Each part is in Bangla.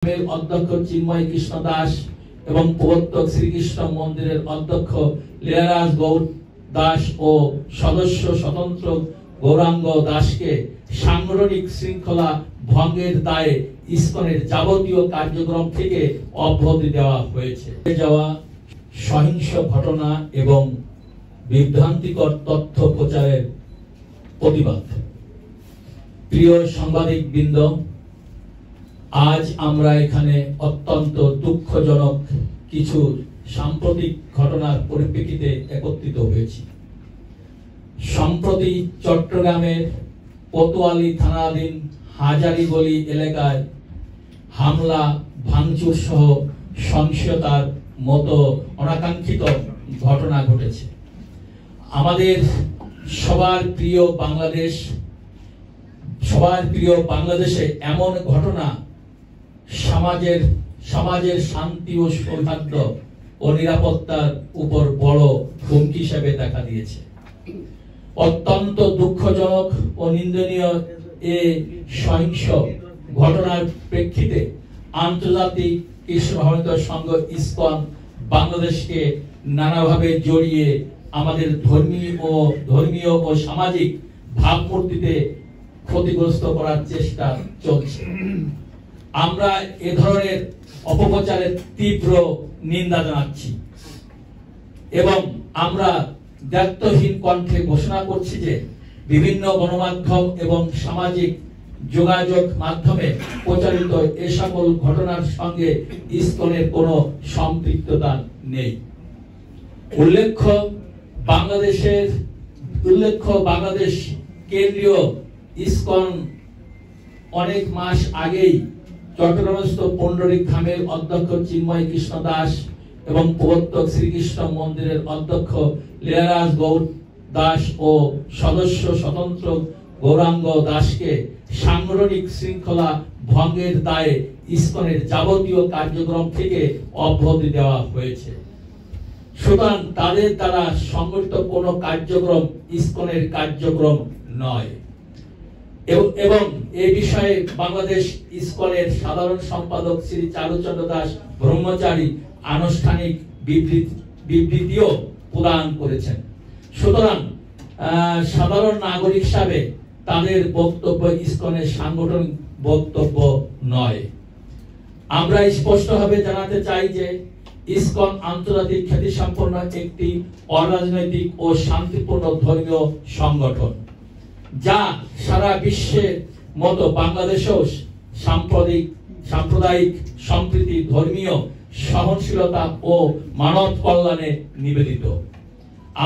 অধ্যক্ষ চিন্ময় কৃষ্ণ দাস এবং প্রবর্তক শ্রীকৃষ্ণ মন্দিরের অধ্যক্ষ লীলারাজ গৌর দাস ও সদস্য স্বতন্ত্র গৌরাঙ্গ দাসকে সাংগঠনিক শৃঙ্খলা ভঙ্গের দায়ে ইসকনের যাবতীয় কার্যক্রম থেকে অব্যাহতি দেওয়া হয়েছে। যাওয়া সহিংস ঘটনা এবং বিভ্রান্তিকর তথ্য প্রচারের প্রতিবাদ। প্রিয় সাংবাদিক বৃন্দ, আজ আমরা এখানে অত্যন্ত দুঃখজনক কিছু সাম্প্রতিক ঘটনার পরিপ্রেক্ষিতে একত্রিত হয়েছি। সম্প্রতি চট্টগ্রামের কোতোয়ালি থানাধীন হাজারীগলি এলাকায় হামলা, ভাঙচুর সহ সহিংসতার মতো অনাকাঙ্ক্ষিত ঘটনা ঘটেছে। আমাদের সবার প্রিয় বাংলাদেশে এমন ঘটনা সমাজের শান্তি ও সৌহার্দ্য ও নিরাপত্তার উপর বড় হুমকি হিসেবে দেখা দিয়েছে। অত্যন্ত দুঃখজনক ও নিন্দনীয় এই সহিংস ঘটনার প্রেক্ষিতে আন্তর্জাতিক কৃষ্ণ ভাবনামৃত সংঘ ইসকন বাংলাদেশকে নানাভাবে জড়িয়ে আমাদের ধর্মীয় ও সামাজিক ভাবমূর্তিতে ক্ষতিগ্রস্ত করার চেষ্টা চলছে। আমরা এ ধরনের অপপ্রচারের তীব্র নিন্দা জানাচ্ছি এবং আমরা দায়িত্বহীন কণ্ঠে ঘোষণা করছি যে বিভিন্ন গণমাধ্যম এবং সামাজিক যোগাযোগ মাধ্যমে প্রচারিত এ সকল ঘটনার সঙ্গে ইসকনের কোনো সম্পৃক্ততা নেই। উল্লেখ্য বাংলাদেশ কেন্দ্রীয় ইসকন অনেক মাস আগেই চট্টগ্রামস্থ পণ্ডরিক ধামের অধ্যক্ষ চিন্ময় কৃষ্ণ দাস এবং প্রবর্তক শ্রীকৃষ্ণ মন্দিরের অধ্যক্ষ লীলারাজ গৌর দাস ও সদস্য স্বতন্ত্র গৌরাঙ্গ দাসকে সাংগঠনিক শৃঙ্খলা ভঙ্গের দায়ে ইসকনের যাবতীয় কার্যক্রম থেকে অব্যাহতি দেওয়া হয়েছে। সুতরাং তাদের দ্বারা সংগঠিত কোনো কার্যক্রম ইসকনের কার্যক্রম নয় এবং এই বিষয়ে বাংলাদেশ ইসকনের সাধারণ সম্পাদক শ্রী চারুচন্দ্র দাস ব্রহ্মচারী আনুষ্ঠানিক বিবৃতিও প্রদান করেছেন। সুতরাং সাধারণ নাগরিক হিসাবে তাদের বক্তব্য ইসকনের সাংগঠনিক বক্তব্য নয়। আমরা স্পষ্টভাবে জানাতে চাই যে ইসকন আন্তর্জাতিক খ্যাতিসম্পন্ন একটি অরাজনৈতিক ও শান্তিপূর্ণ ধর্মীয় সংগঠন, যা সারা বিশ্বের মতো বাংলাদেশেও সাম্প্রদায়িক সম্প্রীতি, ধর্মীয় সহনশীলতা ও মানব কল্যাণে নিবেদিত।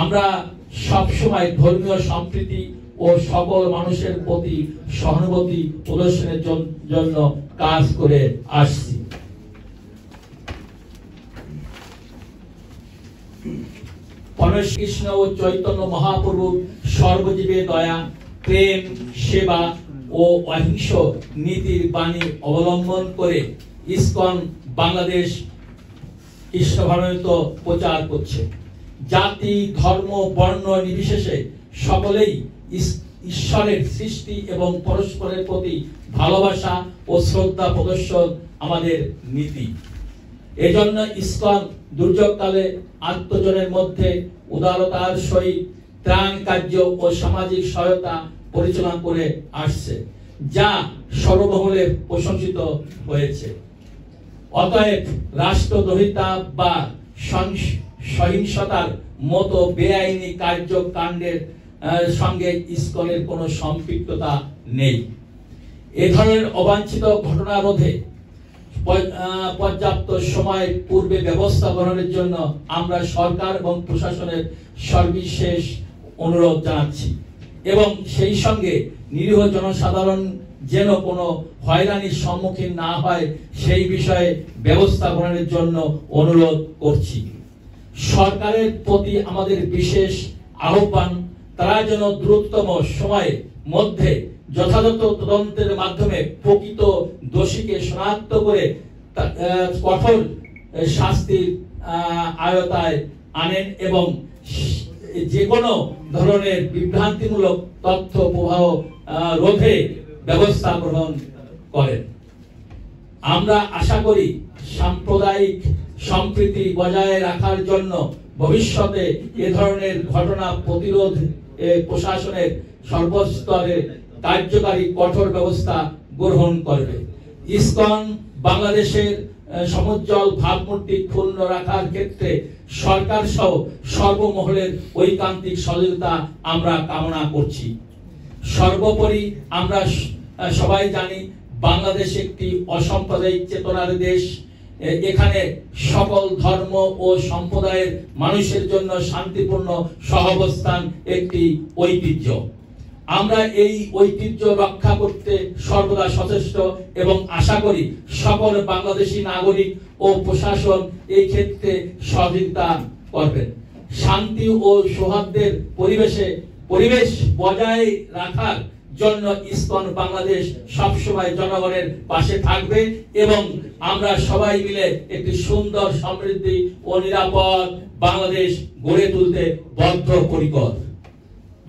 আমরা সবসময় ধর্মীয় সম্প্রীতি ও সকল মানুষের প্রতি সহানুভূতি প্রদর্শনের জন্য কাজ করে আসছি। কৃষ্ণ ও চৈতন্য মহাপ্রভু সর্বজীবে দয়া, প্রেম, সেবা ও অহিংস নীতির বাণী অবলম্বন করে ইসকন বাংলাদেশ কৃষ্ণ ভাবনামৃত প্রচার করছে। জাতি, ধর্ম, বর্ণ নির্বিশেষে সকলেই ঈশ্বরের সৃষ্টি এবং পরস্পরের প্রতি ভালোবাসা ও শ্রদ্ধা প্রদর্শন আমাদের নীতি। এজন্য ইসকন দুর্যোগকালে আত্মজনের মধ্যে উদারতার সহিত ত্রাণ কার্য ও সামাজিক সহায়তা পরিচালনা করে আসছে, যা সর্বমহলে প্রশংসিত হয়েছে। অতএব রাষ্ট্রদ্রোহিতা বা সহিংসতার মতো বেআইনি কার্যকাণ্ডের সঙ্গে ইসকনের কোনো সম্পৃক্ততা নেই। এ ধরনের অবাঞ্ছিত ঘটনা রোধে পর্যাপ্ত সময় পূর্বে ব্যবস্থা গ্রহণের জন্য আমরা সরকার এবং প্রশাসনের সর্বশেষ অনুরোধ জানাচ্ছি এবং সেই সঙ্গে নিরীহ জনসাধারণ যেন কোনো হয়রানির সম্মুখীন না হয় সেই বিষয়ে ব্যবস্থা গ্রহণের জন্য অনুরোধ করছি। সরকারের প্রতি আমাদের বিশেষ আহ্বান, তারা যেন দ্রুততম সময়ের মধ্যে যথাযথ তদন্তের মাধ্যমে প্রকৃত দোষীকে শনাক্ত করে কঠোর শাস্তির আয়তায় আনেন এবং যে কোনো ধরনের বিভ্রান্তিমূলক তথ্য প্রবাহ রোধে ব্যবস্থা গ্রহণ করেন। আমরা আশা করি সাম্প্রদায়িক সম্প্রীতি বজায় রাখার জন্য ভবিষ্যতে এ ধরনের ঘটনা প্রতিরোধ প্রশাসনের সর্বস্তরে কার্যকারী কঠোর ব্যবস্থা গ্রহণ করবে। ইসকন বাংলাদেশের সমুজ্জ্বল ভাবমূর্তি ক্ষুণ্ণ রাখার ক্ষেত্রে সরকার সহ সর্বমহলের ঐকান্তিক সহযোগিতা আমরা কামনা করছি। সর্বোপরি আমরা সবাই জানি বাংলাদেশ একটি অসাম্প্রদায়িক চেতনার দেশ। এখানে সকল ধর্ম ও সম্প্রদায়ের মানুষের জন্য শান্তিপূর্ণ সহাবস্থান একটি ঐতিহ্য। আমরা এই ঐতিহ্য রক্ষা করতে সর্বদা সচেষ্ট এবং আশা করি সকল বাংলাদেশী নাগরিক ও প্রশাসন এই ক্ষেত্রে সহযোগিতা করবেন। শান্তি ও সৌহার্দ্যের পরিবেশ বজায় রাখার জন্য ইসকন বাংলাদেশ সবসময় জনগণের পাশে থাকবে এবং আমরা সবাই মিলে একটি সুন্দর সমৃদ্ধি ও নিরাপদ বাংলাদেশ গড়ে তুলতে বদ্ধপরিকর।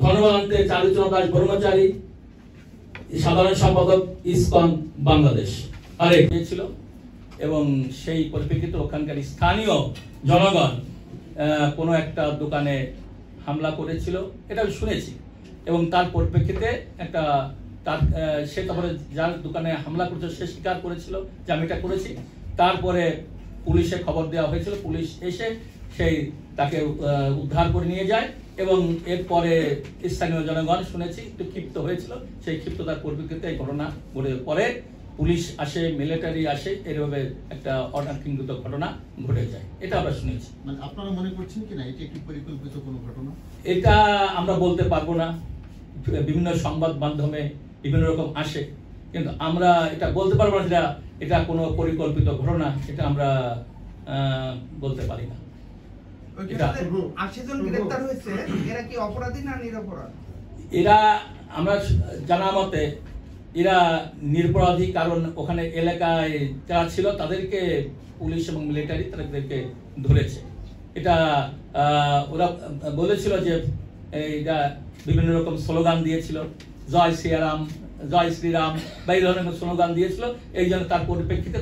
ধন্যবাদ। চারুচরণ দাস ব্রহ্মচারী, সাধারণ সম্পাদক, ইসকন বাংলাদেশ। আরেক ছিল এবং সেই পরিপ্রেক্ষিতে ওখানকার স্থানীয় জনগণ কোনো একটা দোকানে হামলা করেছিল, এটা শুনেছি। এবং তার পরিপ্রেক্ষিতে একটা সে তারপরে যার দোকানে হামলা করেছিল সে স্বীকার করেছিল যে আমি এটা করেছি। তারপরে পুলিশে খবর দেওয়া হয়েছিল, পুলিশ এসে তাকে উদ্ধার করে নিয়ে যায় এবং এরপরে স্থানীয় জনগণ শুনেছি একটু ক্ষিপ্ত হয়েছিল। সেই ক্ষিপ্ততার পরিপ্রেক্ষিতে এই ঘটনা ঘটে পরে পুলিশ আসে, মিলিটারি আসে, এভাবে একটা অনাকাঙ্ক্ষিত ঘটনা ঘটে যায়। এটা আমরা শুনেছি। মানে আপনারা মনে করছেন কিনা এটি একটি পরিকল্পিত কোনো ঘটনা? এটা আমরা বলতে পারবো না। বিভিন্ন সংবাদ মাধ্যমে বিভিন্ন রকম আসে, কিন্তু আমরা এটা বলতে পারবো না যে এটা কোনো পরিকল্পিত ঘটনা, এটা আমরা বলতে পারি না। 80 জন গ্রেফতার হয়েছে, এরা কি অপরাধী না নিরপরাধ? এরা আমরা জানা মতে এরা নিরপরাধী, কারণ ওখানে এলাকায় যারা ছিল তাদেরকে পুলিশ এবং মিলিটারি তাদেরকে ধরেছে। এটা ওরা বলেছিল যে এটা বিভিন্ন রকম স্লোগান দিয়েছিল, জয় শ্রীরাম, জয় শ্রীরাম বা এই ধরনের স্লোগান দিয়েছিল। এই জন্য তার পরিপ্রেক্ষিতে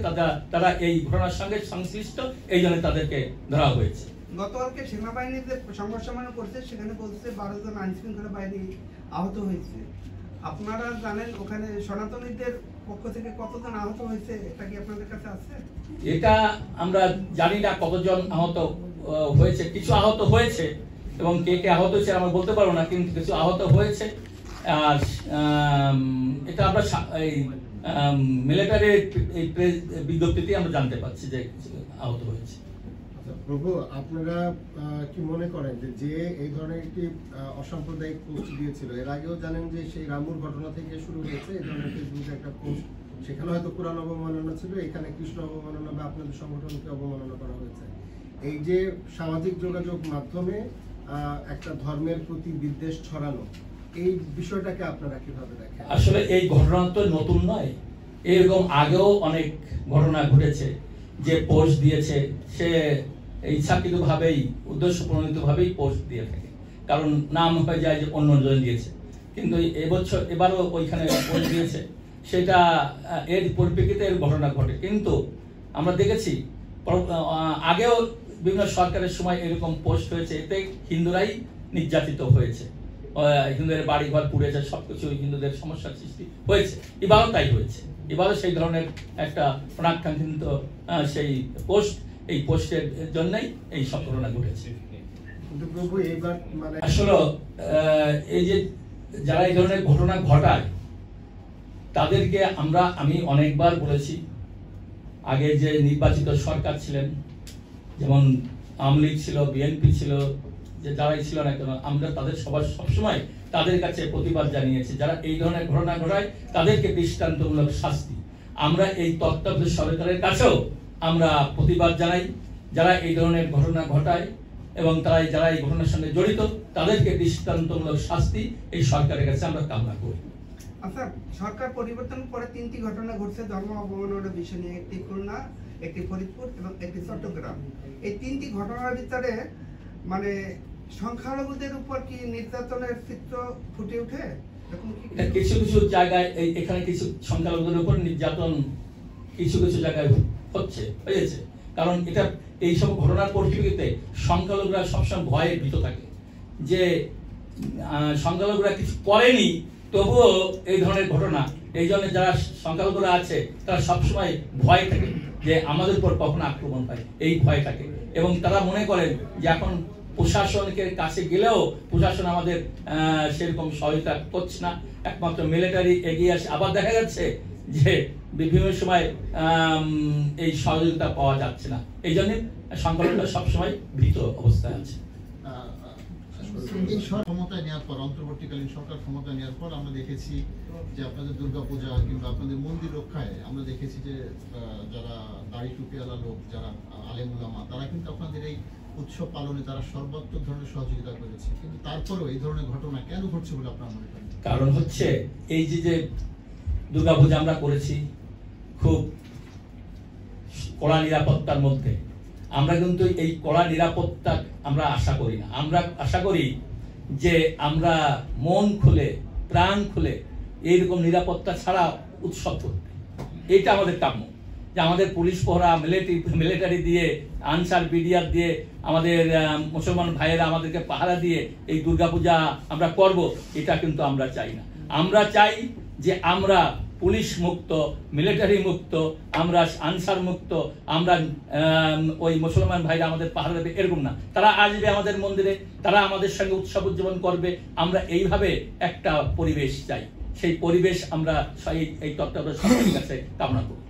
তারা এই ঘটনার সঙ্গে সংশ্লিষ্ট, এই জন্য তাদেরকে ধরা হয়েছে। গতকালকে সেনাবাহিনীর যে সংঘর্ষ করছে সেখানে বলছে 12 জন আইন শৃঙ্খলা বাহিনী আহত হয়েছে। আপনারা জানেন ওখানে সনাতনীদের পক্ষ থেকে কতজন আহত হয়েছে, এটা কি আপনাদের কাছে আছে? এটা আমরা জানি না কতজন আহত হয়েছে। কিছু আহত হয়েছে এবং কে কে আহত হয়েছে আমরা বলতে পারবো না, কিন্তু কিছু আহত হয়েছে। আর এটা আমরা এই মিলিটারির এই বিজ্ঞপ্তিতে আমরা জানতে পারছি যে আহত হয়েছে। প্রভু, আপনারা কি মনে করেন যে এই ধরনের একটি অসাম্প্রদায়িক পোস্ট দিয়েছিল, এর আগেও জানেন যে সেই রামুর ঘটনা থেকে শুরু হয়েছে এই ধরনের ফেসবুকে একটা পোস্ট, সেখানে হয়তো কোরআন অবমাননা ছিল, এখানে কৃষ্ণ অবমাননা বা আপনাদের সংগঠনকে অবমাননা করা হয়েছে। এই যে সামাজিক যোগাযোগ মাধ্যমে একটা ধর্মের প্রতি বিদ্বেষ ছড়ানো, এই বিষয়টাকে আপনারা কিভাবে দেখেন? আসলে এই ঘটনা তো নতুন নয়, এরকম আগেও অনেক ঘটনা ঘটেছে। যে পোস্ট দিয়েছে সে ইচ্ছাকৃতভাবেই, উদ্দেশ্যপ্রণোদিতভাবেই পোস্ট দিয়ে থাকে, কারণ নাম হয়ে যায় যে অন্যজন দিয়েছে। কিন্তু এবারও ওইখানে পোস্ট দিয়েছে, সেটা এর পরিপ্রেক্ষিতে এর ঘটনা ঘটে। কিন্তু আমরা দেখেছি আগেও বিভিন্ন সরকারের সময় এরকম পোস্ট হয়েছে, এতে হিন্দুরাই নির্যাতিত হয়েছে, হিন্দুদের বাড়ি ঘর পুড়েছে, সবকিছু হিন্দুদের সমস্যার সৃষ্টি হয়েছে। এবারও তাই হয়েছে, এবারও সেই ধরনের একটা অনাকাঙ্ক্ষিত সেই পোস্ট, এই পোস্টের জন্যই এই সব ঘটনা ঘটেছে। আসলে এই যে যারা এই ধরনের ঘটনা ঘটায় তাদেরকে আমি অনেকবার বলেছি, আগে যে নির্বাচিত সরকার ছিলেন, যেমন আওয়ামী লীগ ছিল, বিএনপি ছিল, যে যারাই ছিল না কেন, আমরা তাদের সবসময় তাদের কাছে প্রতিবাদ জানিয়েছি। যারা এই ধরনের ঘটনা ঘটায় তাদেরকে দৃষ্টান্তমূলক শাস্তি। আমরা এই তত্ত্বাবধায়ক সরকারের কাছেও আমরা প্রতিবাদ জানাই, যারা এই ধরনের ঘটনা ঘটায় এবং যারা এই ঘটনার সঙ্গে জড়িত তাদেরকে দৃষ্টান্তমূলক শাস্তি এই সরকারের কাছে আমরা কামনা করি। আচ্ছা, সরকার পরিবর্তনের পরে 3টি ঘটনা ঘটছে ধর্ম অবমাননার বিষয় নিয়ে, একটি খুলনা, একটি ফরিদপুর এবং একটি চট্টগ্রাম। এই 3টি ঘটনার ভিতরে মানে সংখ্যালঘুদের উপর কি নির্যাতনের চিত্র ফুটে ওঠে? কিছু কিছু জায়গায় এখানে কিছু সংখ্যালঘুদের উপর নির্যাতন কিছু কিছু জায়গায় হয়েছে। কারণ এটা এইসব ঘটনার পরিপ্রেক্ষিতে সংখ্যালঘুরা সবসময় ভয়ে ভীত থাকে যে সংখ্যালঘুরা কিছু করেনি তবুও এই ধরনের ঘটনা, এই জন্য যারা সংখ্যালঘুরা আছে তারা সবসময় ভয় থাকে যে আমাদের উপর কখন আক্রমণ হয়, এই ভয় থাকে। এবং তারা মনে করেন যে এখন প্রশাসনের কাছে গেলেও প্রশাসন আমাদের সেরকম সহযোগিতা করছে না, একমাত্র মিলিটারি এগিয়ে আসে। আবার দেখা যাচ্ছে যে বিভিন্ন সময় এই সহযোগিতা পাওয়া যাচ্ছে না, এই জন্য সংখ্যালঘুরা সবসময় ভীত অবস্থায় আছে। এই ক্ষমতায় নেওয়ার পর, অন্তর্বর্তীকালীন সরকার ক্ষমতায় নেওয়ার পর আমরা দেখেছি যে আপনাদের দুর্গাপূজা কিংবা আপনাদের মন্দির রক্ষায় আমরা দেখেছি যে যারা দাড়ি টুপিওয়ালা লোক, যারা আলেম উলামা, তারা কিন্তু আপনাদের এই উৎসব পালনে তারা সর্বাত্মক ধরনের সহযোগিতা করেছে। কিন্তু তারপরেও এই ধরনের ঘটনা কেন ঘটছে বলে আপনারা মনে করেন? কারণ হচ্ছে এই যে দুর্গাপূজা আমরা করেছি খুব কড়া নিরাপত্তার মধ্যে, আমরা কিন্তু এই কড়া নিরাপত্তা আমরা আশা করি না। আমরা আশা করি যে আমরা মন খুলে প্রাণ খুলে এইরকম নিরাপত্তা ছাড়া উৎসব করতে, এটা আমাদের কাম্য। যে আমাদের পুলিশ পহরা, মিলিটারি দিয়ে, আনসার বিডিআর দিয়ে, আমাদের মুসলমান ভাইয়েরা আমাদেরকে পাহারা দিয়ে এই দুর্গাপূজা আমরা করব, এটা কিন্তু আমরা চাই না। আমরা চাই যে আমরা পুলিশ মুক্ত, মিলিটারি মুক্ত, আমরা আনসার মুক্ত, আমরা ওই মুসলমান ভাইরা আমাদের পাহারা দেবে এরকম না। তারা আসবে আমাদের মন্দিরে, তারা আমাদের সঙ্গে উৎসব উদযাপন করবে। আমরা এইভাবে একটা পরিবেশ চাই, সেই পরিবেশ আমরা এই তত্ত্বাবধায়ক সরকারের কাছে কামনা করি।